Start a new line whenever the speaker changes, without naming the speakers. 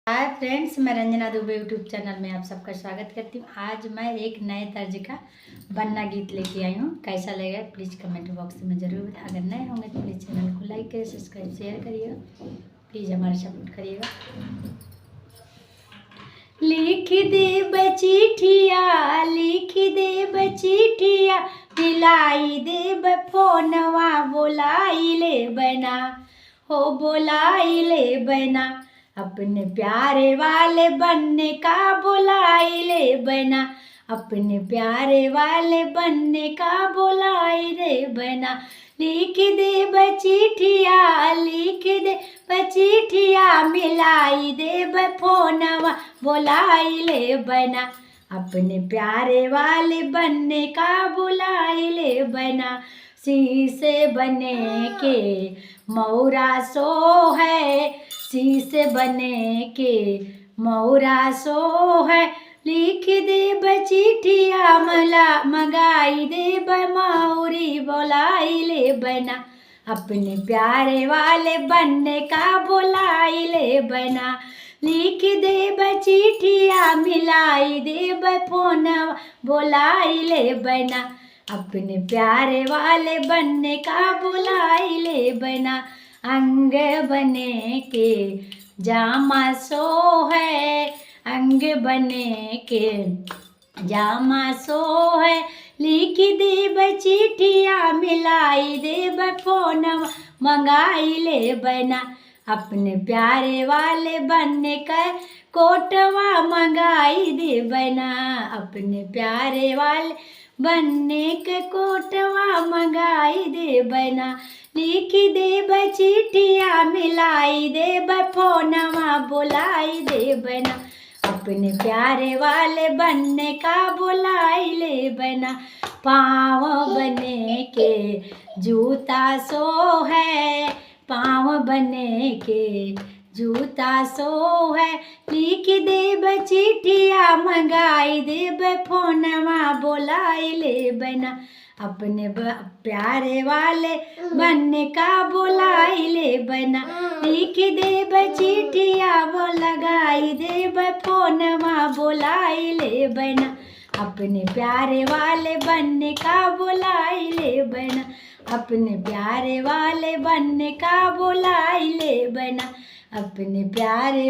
Hi friends, मैं Ranjana Dubey YouTube channel में आप सबका स्वागत करती हूँ। आज मैं एक नए तर्ज का बन्ना गीत लेके आई हूँ। कैसा लगेगा प्लीज़ कमेंट बॉक्स में ज़रूर बताएं। अगर नए होंगे तो प्लीज़ चैनल को लाइक करिए, सब्सक्राइब शेयर करिएगा, प्लीज़ हमारा सपोर्ट करिएगा। लिख दे बचिठिया, लिख दे बचिठिया, मिलाई दे फोनवा, बोलाई ले बना हो, बोलाई ले बना, अपने प्यारे वाले बनने का बुलाई ले बना, अपने प्यारे वाले बनने का बुलाई रे बना। लिख दे बचिठिया, लिख दे बचिठिया, मिलाई दे फोनवा, बुलाई ले बना, अपने प्यारे वाले बनने का बुलाई ले बना। शीशे बने के मौरा सो है, शीशे बने के मौरा सो है, लिख दे बचिठिया, मला मंगाई दे बमौरी, बोलाई ले बना, अपने प्यारे वाले बनने का बुलाई ले बना। लिख दे बचिठिया, मिलाई दे फोनवा, बोलाई ले बना, अपने प्यारे वाले बनने का बुलाई ले बना। अंग बने के जामा सो है, अंग बने के जामा सो है, लिख दे बचिठिया, मिलाई दे फोनवा, मंगाई ले बना, अपने प्यारे वाले बनने का कोटवा, मंगाई दे बना, अपने प्यारे वाले बनने के कोटवा, मंगाई दे बना। लिख दे बचिठिया, मिलाई दे फोनवा, बुलाई दे बना, अपने प्यारे वाले बनने का बुलाई ले बना। पाँव बने के जूता सो है, पाँव बने के जूता सो है, लिख दे बचिठिया, मंगाई दे फोनवा, बोलाई ले बना, अपने प्यारे वाले बनने का बुलाई ले बना। लिख दे बचिठिया, वो लगाई दे फोनवा, बोलाई ले बना, अपने प्यारे वाले बनने का बुलाई ले बना, अपने प्यारे वाले बनने का बुलाई ले बना, अपने प्यारे